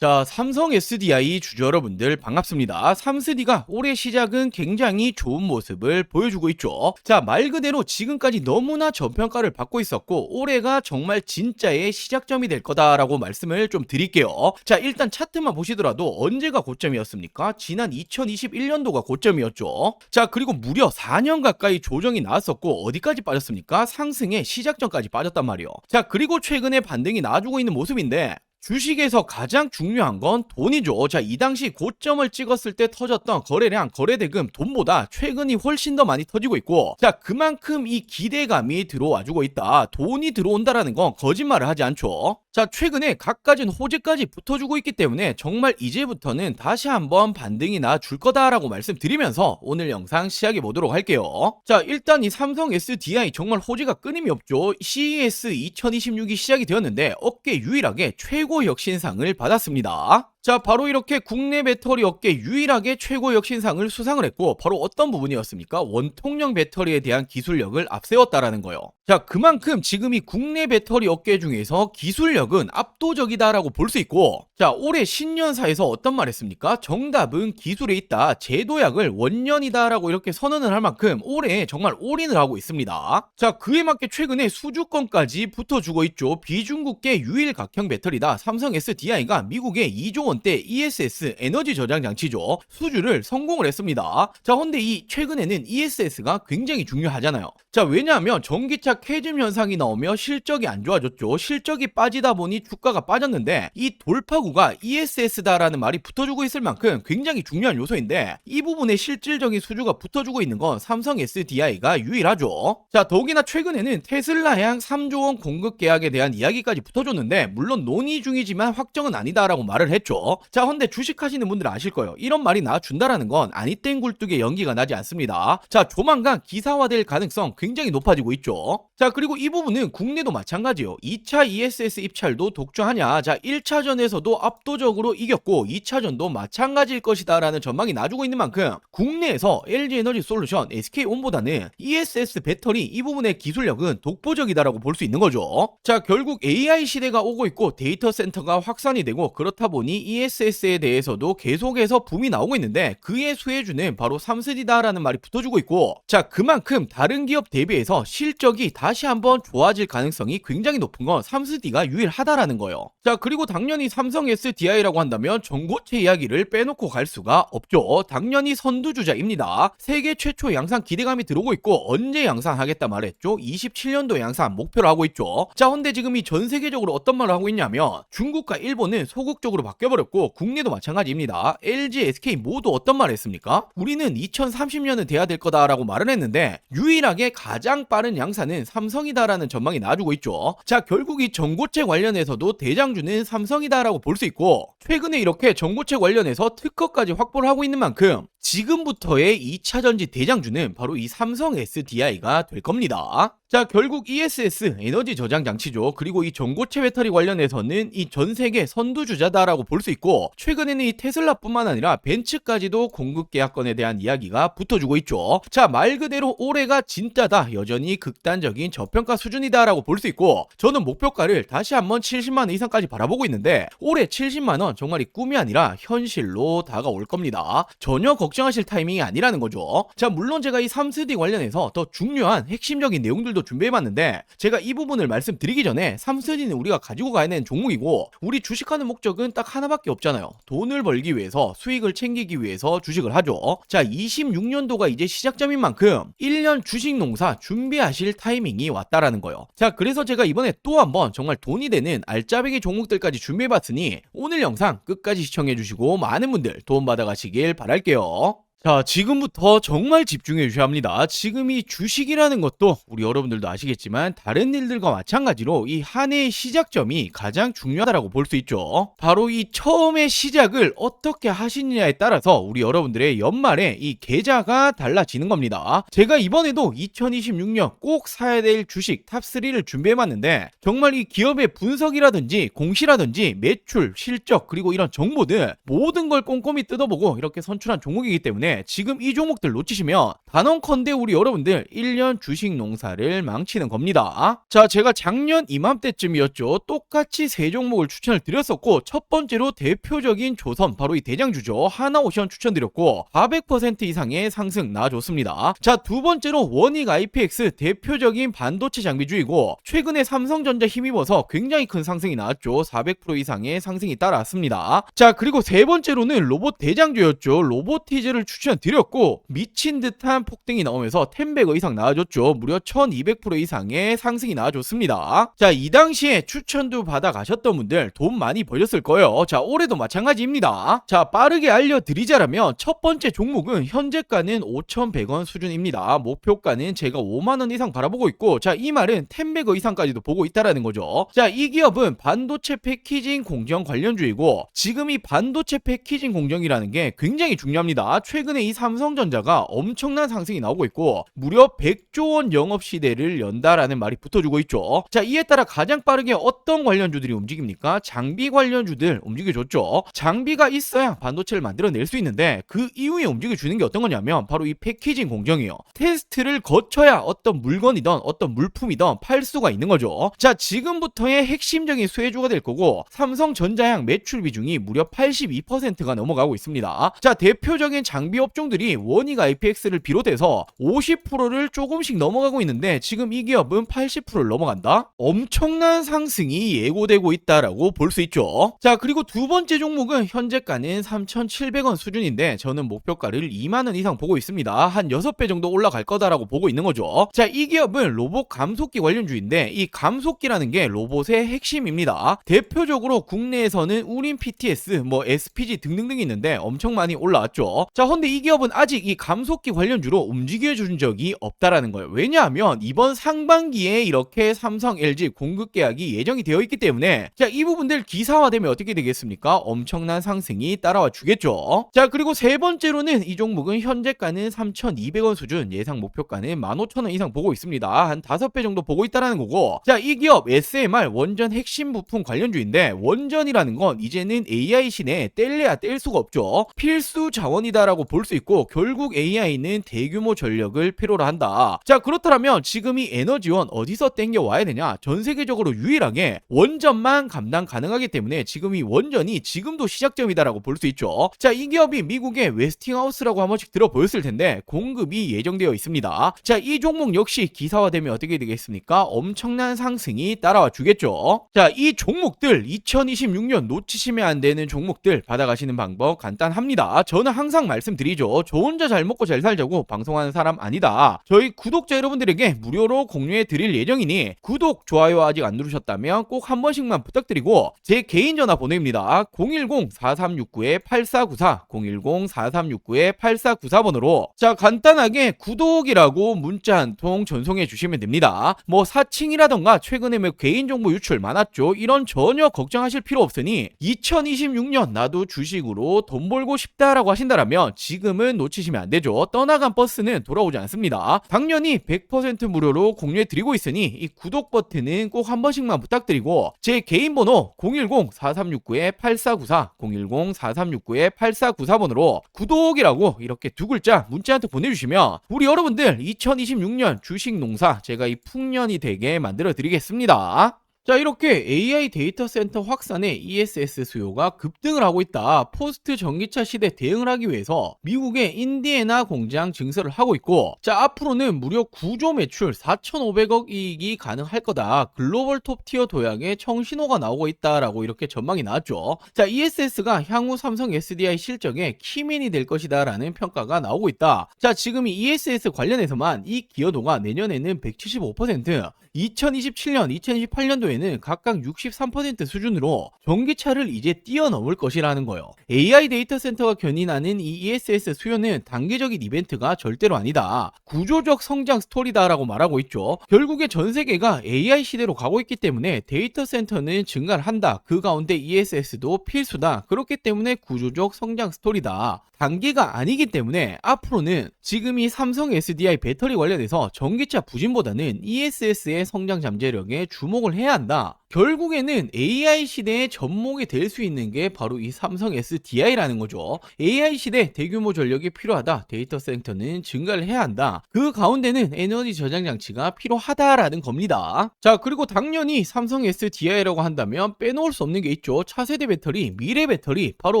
자, 삼성 SDI 주주 여러분들 반갑습니다. 삼스디가 올해 시작은 굉장히 좋은 모습을 보여주고 있죠. 자, 말 그대로 지금까지 너무나 저평가를 받고 있었고 올해가 정말 진짜의 시작점이 될 거다라고 말씀을 좀 드릴게요. 자, 일단 차트만 보시더라도 언제가 고점이었습니까? 지난 2021년도가 고점이었죠. 자, 그리고 무려 4년 가까이 조정이 나왔었고 어디까지 빠졌습니까? 상승의 시작점까지 빠졌단 말이요. 자, 그리고 최근에 반등이 나와주고 있는 모습인데 주식에서 가장 중요한 건 돈이죠. 자, 이 당시 고점을 찍었을 때 터졌던 거래량, 거래대금, 돈보다 최근이 훨씬 더 많이 터지고 있고, 자, 그만큼 이 기대감이 들어와주고 있다. 돈이 들어온다라는 건 거짓말을 하지 않죠. 자, 최근에 갖가진 호재까지 붙어주고 있기 때문에 정말 이제부터는 다시 한번 반등이 나줄 거다라고 말씀드리면서 오늘 영상 시작해 보도록 할게요. 자, 일단 이 삼성 SDI 정말 호재가 끊임이 없죠. CES 2026이 시작이 되었는데 업계 유일하게 최고 혁신상을 받았습니다. 자, 바로 이렇게 국내 배터리 업계 유일하게 최고 혁신상을 수상을 했고 바로 어떤 부분이었습니까? 원통형 배터리에 대한 기술력을 앞세웠다라는 거예요. 자, 그만큼 지금 이 국내 배터리 업계 중에서 기술력은 압도적이다라고 볼 수 있고, 자, 올해 신년사에서 어떤 말 했습니까? 정답은 기술에 있다. 제도약을 원년이다라고 이렇게 선언을 할 만큼 올해 정말 올인을 하고 있습니다. 자, 그에 맞게 최근에 수주권까지 붙어주고 있죠. 비중국계 유일 각형 배터리다. 삼성 SDI가 미국의 2조 원대 ESS 에너지 저장 장치죠. 수주를 성공을 했습니다. 자, 근데 이 최근에는 ESS가 굉장히 중요하잖아요. 자, 왜냐하면 전기차 캐즘 현상이 나오며 실적이 안 좋아졌죠. 실적이 빠지다 보니 주가가 빠졌는데 이 돌파구가 ESS다라는 말이 붙어주고 있을 만큼 굉장히 중요한 요소인데 이 부분에 실질적인 수주가 붙어주고 있는 건 삼성 SDI가 유일하죠. 자, 더욱이나 최근에는 테슬라향 3조 원 공급 계약에 대한 이야기까지 붙어줬는데 물론 논의 중이지만 확정은 아니다라고 말을 했죠. 자, 근데 주식하시는 분들은 아실 거예요. 이런 말이 나와준다라는 건 아니땐 굴뚝에 연기가 나지 않습니다. 자, 조만간 기사화될 가능성 굉장히 높아지고 있죠. 자, 그리고 이 부분은 국내도 마찬가지요. 2차 ESS 입찰도 독주하냐. 자, 1차전에서도 압도적으로 이겼고 2차전도 마찬가지일 것이다 라는 전망이 나주고 있는 만큼 국내에서 LG에너지솔루션, SK온보다는 ESS 배터리 이 부분의 기술력은 독보적이다라고 볼 수 있는 거죠. 자, 결국 AI 시대가 오고 있고 데이터 센터가 확산이 되고 그렇다 보니 ESS에 대해서도 계속해서 붐이 나오고 있는데 그의 수혜주는 바로 삼스디다라는 말이 붙어주고 있고, 자, 그만큼 다른 기업 대비해서 실적이 다시 한번 좋아질 가능성이 굉장히 높은 건 삼스디가 유일하다라는 거예요. 자, 그리고 당연히 삼성 SDI라고 한다면 전고체 이야기를 빼놓고 갈 수가 없죠. 당연히 선두주자입니다. 세계 최초 양산 기대감이 들어오고 있고 언제 양산하겠다 말했죠? 27년도 양산 목표로 하고 있죠. 자, 근데 지금 이 전 세계적으로 어떤 말을 하고 있냐면 중국과 일본은 소극적으로 바뀌어버렸고 국내도 마찬가지입니다. LG, SK 모두 어떤 말을 했습니까? 우리는 2030년은 돼야 될 거다라고 말을 했는데 유일하게 가장 빠른 양산은 삼성이다라는 전망이 나와주고 있죠. 자, 결국 이 전고체 관련해서도 대장주는 삼성이다라고 볼 수 있고 최근에 이렇게 전고체 관련해서 특허까지 확보를 하고 있는 만큼 지금부터의 2차전지 대장주는 바로 이 삼성 SDI가 될 겁니다. 자, 결국 ESS 에너지 저장 장치죠. 그리고 이 전고체 배터리 관련해서는 이 전 세계 선두주자다라고 볼 수 있고 최근에는 이 테슬라뿐만 아니라 벤츠까지도 공급 계약건에 대한 이야기가 붙어주고 있죠. 자, 말 그대로 올해가 진짜다. 여전히 극단적인 저평가 수준이다라고 볼 수 있고 저는 목표가를 다시 한번 70만 원 이상까지 바라보고 있는데 올해 70만 원 정말 이 꿈이 아니라 현실로 다가올 겁니다. 전혀 걱정하실 타이밍이 아니라는 거죠. 자, 물론 제가 이 삼스디 관련해서 더 중요한 핵심적인 내용들도 준비해봤는데 제가 이 부분을 말씀드리기 전에 삼스디는 우리가 가지고 가야 되는 종목이고 우리 주식하는 목적은 딱 하나밖에 없잖아요. 돈을 벌기 위해서, 수익을 챙기기 위해서 주식을 하죠. 자, 26년도가 이제 시작점인 만큼 1년 주식 농사 준비하실 타이밍이 왔다라는 거예요. 자, 그래서 제가 이번에 또 한번 정말 돈이 되는 알짜배기 종목들까지 준비해봤으니 오늘 영상 끝까지 시청해주시고 많은 분들 도움 받아가시길 바랄게요. 자, 지금부터 정말 집중해 주셔야 합니다. 지금 이 주식이라는 것도 우리 여러분들도 아시겠지만 다른 일들과 마찬가지로 이 한 해의 시작점이 가장 중요하다고 볼 수 있죠. 바로 이 처음의 시작을 어떻게 하시느냐에 따라서 우리 여러분들의 연말에 이 계좌가 달라지는 겁니다. 제가 이번에도 2026년 꼭 사야 될 주식 탑3를 준비해봤는데 정말 이 기업의 분석이라든지 공시라든지 매출, 실적 그리고 이런 정보들 모든 걸 꼼꼼히 뜯어보고 이렇게 선출한 종목이기 때문에 때문에 지금 이 종목들 놓치시면 단언컨대 우리 여러분들 1년 주식 농사를 망치는 겁니다. 자, 제가 작년 이맘때쯤이었죠. 똑같이 세 종목을 추천을 드렸었고, 첫 번째로 대표적인 조선, 바로 이 대장주죠. 하나오션 추천드렸고 400% 이상의 상승 나와줬습니다. 자, 두 번째로 원익 IPX, 대표적인 반도체 장비주이고 최근에 삼성전자 힘입어서 굉장히 큰 상승이 나왔죠. 400% 이상의 상승이 따라왔습니다. 자, 그리고 세 번째로는 로봇 대장주였죠. 로보티즈를 추천드렸고 미친 듯한 폭등이 나오면서 10배거 이상 나와줬죠. 무려 1200% 이상의 상승이 나와줬습니다. 자, 이 당시에 추천도 받아 가셨던 분들 돈 많이 벌렸을 거예요. 자, 올해도 마찬가지입니다. 자, 빠르게 알려드리자라면 첫 번째 종목은 현재가는 5,100원 수준입니다. 목표가는 제가 5만원 이상 바라보고 있고, 자, 이 말은 10배거 이상까지도 보고 있다라는 거죠. 자, 이 기업은 반도체 패키징 공정 관련주이고 지금 이 반도체 패키징 공정이라는 게 굉장히 중요합니다. 최근에 이 삼성전자가 엄청난 상승이 나오고 있고 무려 100조 원 영업 시대를 연다라는 말이 붙어주고 있죠. 자, 이에 따라 가장 빠르게 어떤 관련주들이 움직입니까? 장비 관련주들 움직여줬죠. 장비가 있어야 반도체를 만들어낼 수 있는데 그 이후에 움직여주는 게 어떤 거냐면 바로 이 패키징 공정이에요. 테스트를 거쳐야 어떤 물건이든 어떤 물품이든 팔 수가 있는 거죠. 자, 지금부터의 핵심적인 수혜주가 될 거고 삼성전자향 매출 비중이 무려 82%가 넘어가고 있습니다. 자, 대표적인 장비 업종들이 원익 IPX를 비롯해서 50%를 조금씩 넘어가고 있는데 지금 이 기업은 80%를 넘어간다? 엄청난 상승이 예고되고 있다라고 볼 수 있죠. 자, 그리고 두 번째 종목은 현재가는 3,700원 수준인데 저는 목표가를 2만원 이상 보고 있습니다. 한 6배 정도 올라갈 거다라고 보고 있는 거죠. 자, 이 기업은 로봇 감속기 관련주인데 이 감속기라는 게 로봇의 핵심입니다. 대표적으로 국내에서는 우린 PTS, SPG 등등등 있는데 엄청 많이 올라왔죠. 자, 근데 이 기업은 아직 이 감속기 관련주로 움직여준 적이 없다라는 거예요. 왜냐하면 이번 상반기에 이렇게 삼성, LG 공급 계약이 예정이 되어 있기 때문에 자, 이 부분들 기사화되면 어떻게 되겠습니까? 엄청난 상승이 따라와 주겠죠. 자, 그리고 세 번째로는 이 종목은 현재가는 3,200원 수준, 예상 목표가는 15,000원 이상 보고 있습니다. 한 5배 정도 보고 있다라는 거고, 자, 이 기업 SMR 원전 핵심 부품 관련주인데 원전이라는 건 이제는 AI 시대에 뗄래야 뗄 수가 없죠. 필수 자원이다라고 볼 수 있고 결국 AI는 대규모 전력을 필요로 한다. 자, 그렇다면 지금 이 에너지원 어디서 땡겨 와야 되냐? 전 세계적으로 유일하게 원전만 감당 가능하기 때문에 지금 이 원전이 지금도 시작점이다라고 볼 수 있죠. 자, 이 기업이 미국의 웨스팅하우스라고 한 번씩 들어보였을 텐데 공급이 예정되어 있습니다. 자, 이 종목 역시 기사화되면 어떻게 되겠습니까? 엄청난 상승이 따라와 주겠죠. 자, 이 종목들 2026년 놓치시면 안 되는 종목들 받아가시는 방법 간단합니다. 저는 항상 말씀드리죠. 저 혼자 잘 먹고 잘 살자고 방송하는 사람 아니다. 저희 구독자 여러분들에게 무료로 공유해 드릴 예정이니 구독, 좋아요 아직 안 누르셨다면 꼭 한 번씩만 부탁드리고 제 개인 전화 보내입니다. 010-4369-8494 010-4369-8494번으로 자, 간단하게 구독이라고 문자 한 통 전송해 주시면 됩니다. 사칭이라던가 최근에 개인정보 유출 많았죠. 이런 전혀 걱정하실 필요 없으니 2026년 나도 주식으로 돈 벌고 싶다라고 하신다면 지금은 놓치시면 안 되죠. 떠나간 버스는 돌아오지 않습니다. 당연히 100% 무료로 공유해 드리고 있으니 이 구독 버튼은 꼭 한 번씩만 부탁드리고 제 개인 번호 010-4369-8494 010-4369-8494번으로 구독이라고 이렇게 두 글자 문자 한 통 보내주시면 우리 여러분들 2026년 주식 농사 제가 이 풍년이 되게 만들어 드리겠습니다. 자, 이렇게 AI 데이터 센터 확산에 ESS 수요가 급등을 하고 있다. 포스트 전기차 시대 대응을 하기 위해서 미국의 인디애나 공장 증설을 하고 있고, 자, 앞으로는 무려 9조 매출 4,500억 이익이 가능할 거다. 글로벌 톱티어 도약의 청신호가 나오고 있다라고 이렇게 전망이 나왔죠. 자, ESS가 향후 삼성 SDI 실적의 키맨이 될 것이다 라는 평가가 나오고 있다. 자, 지금 이 ESS 관련해서만 이 기여도가 내년에는 175%, 2027년, 2028년도에는 각각 63% 수준으로 전기차를 이제 뛰어넘을 것이라는 거예요. AI 데이터 센터가 견인하는 이 ESS 수요는 단기적인 이벤트가 절대로 아니다. 구조적 성장 스토리다라고 말하고 있죠. 결국에 전 세계가 AI 시대로 가고 있기 때문에 데이터 센터는 증가를 한다. 그 가운데 ESS도 필수다. 그렇기 때문에 구조적 성장 스토리다. 단계가 아니기 때문에 앞으로는 지금 이 삼성 SDI 배터리 관련해서 전기차 부진보다는 ESS의 성장 잠재력에 주목을 해야 한다. 결국에는 AI 시대의 접목이 될 수 있는 게 바로 이 삼성 SDI라는 거죠. AI 시대 대규모 전력이 필요하다. 데이터 센터는 증가를 해야 한다. 그 가운데는 에너지 저장 장치가 필요하다라는 겁니다. 자, 그리고 당연히 삼성 SDI라고 한다면 빼놓을 수 없는 게 있죠. 차세대 배터리, 미래 배터리, 바로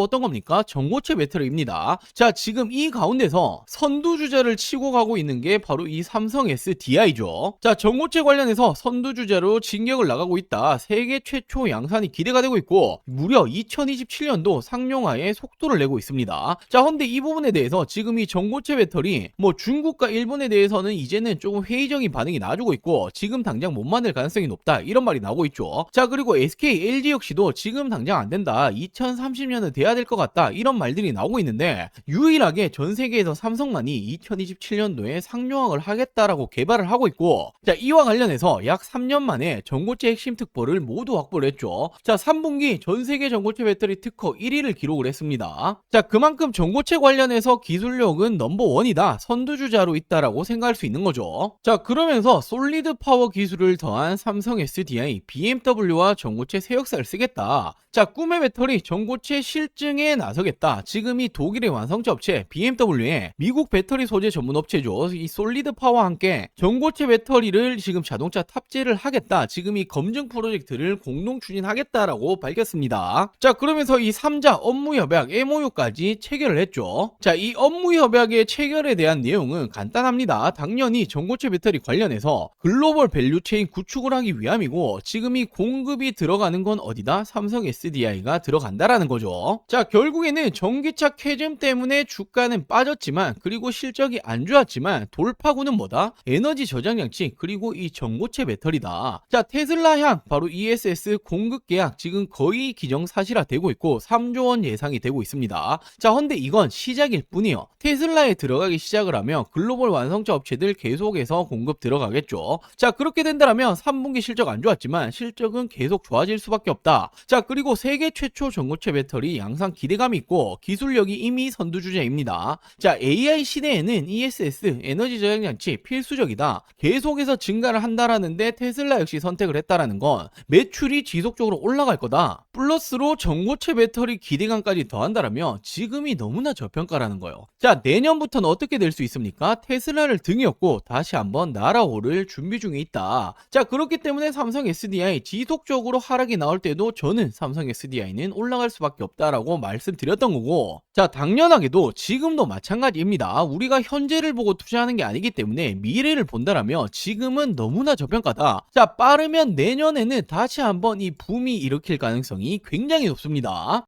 어떤 겁니까? 전고체 배터리입니다. 자, 지금 이 가운데서 선두주자를 치고 가고 있는 게 바로 이 삼성 SDI죠. 자, 전고체 관련해서 선두주자로 진격을 나가고 있다. 세계 최초 양산이 기대가 되고 있고 무려 2027년도 상용화에 속도를 내고 있습니다. 자, 근데 이 부분에 대해서 지금 이 전고체 배터리 중국과 일본에 대해서는 이제는 조금 회의적인 반응이 나와주고 있고 지금 당장 못 만들 가능성이 높다, 이런 말이 나오고 있죠. 자, 그리고 SK, LG 역시도 지금 당장 안 된다, 2030년은 돼야 될 것 같다, 이런 말들이 나오고 있는데 유일하게 전 세계에서 삼성만이 2027년도에 상용화를 하겠다라고 개발을 하고 있고, 자, 이와 관련해서 약 3년 만에 전고체 핵심 특보를 모두 확보를 했죠. 자, 3분기 전 세계 전고체 배터리 특허 1위를 기록을 했습니다. 자, 그만큼 전고체 관련해서 기술력은 넘버원이다, 선두주자로 있다라고 생각할 수 있는 거죠. 자, 그러면서 솔리드 파워 기술을 더한 삼성 SDI, BMW와 전고체 새 역사를 쓰겠다. 자, 꿈의 배터리 전고체 실증에 나서겠다. 지금 이 독일의 완성차 업체 BMW에 미국 배터리 소재 전문 업체죠. 이 솔리드 파워와 함께 전고체 배터리를 지금 자동차 탑재를 하겠다. 지금 이 검증 프로젝트를 공동 추진하겠다라고 밝혔습니다. 자, 그러면서 이 3자 업무 협약 MOU까지 체결을 했죠. 자, 이 업무 협약의 체결에 대한 내용은 간단합니다. 당연히 전고체 배터리 관련해서 글로벌 밸류체인 구축을 하기 위함이고 지금 이 공급이 들어가는 건 어디다? 삼성 SDI가 들어간다라는 거죠. 자, 결국에는 전기차 캐즘 때문에 주가는 빠졌지만 그리고 실적이 안 좋았지만 돌파구는 뭐다? 에너지 저장 장치 그리고 이 전고체 배터리다. 자, 테슬라향 바로 ESS 공급 계약 지금 거의 기정사실화되고 있고 3조 원 예상이 되고 있습니다. 자, 근데 이건 시작일 뿐이요. 테슬라에 들어가기 시작을 하면 글로벌 완성차 업체들 계속해서 공급 들어가겠죠. 자, 그렇게 된다면 3분기 실적 안 좋았지만 실적은 계속 좋아질 수밖에 없다. 자, 그리고 세계 최초 전고체 배터리 양산 기대감이 있고 기술력이 이미 선두주자입니다. 자, AI 시대에는 ESS 에너지 저장 장치 필수적이다. 계속해서 증가를 한다라는데 테슬라 역시 선택을 했다라는 건 매출이 지속적으로 올라갈 거다. 플러스로 전고체 배터리 기대감까지 더한다라면 지금이 너무나 저평가라는 거예요. 자, 내년부터는 어떻게 될 수 있습니까? 테슬라를 등에 업고 다시 한번 날아오를 준비 중에 있다. 자, 그렇기 때문에 삼성 SDI 지속적으로 하락이 나올 때도 저는 삼성 SDI는 올라갈 수밖에 없다라고 말씀드렸던 거고, 자, 당연하게도 지금도 마찬가지입니다. 우리가 현재를 보고 투자하는 게 아니기 때문에 미래를 본다라면 지금은 너무나 저평가다. 자, 빠르면 내년에는 다시 한번 이 붐이 일으킬 가능성이 굉장히 높습니다.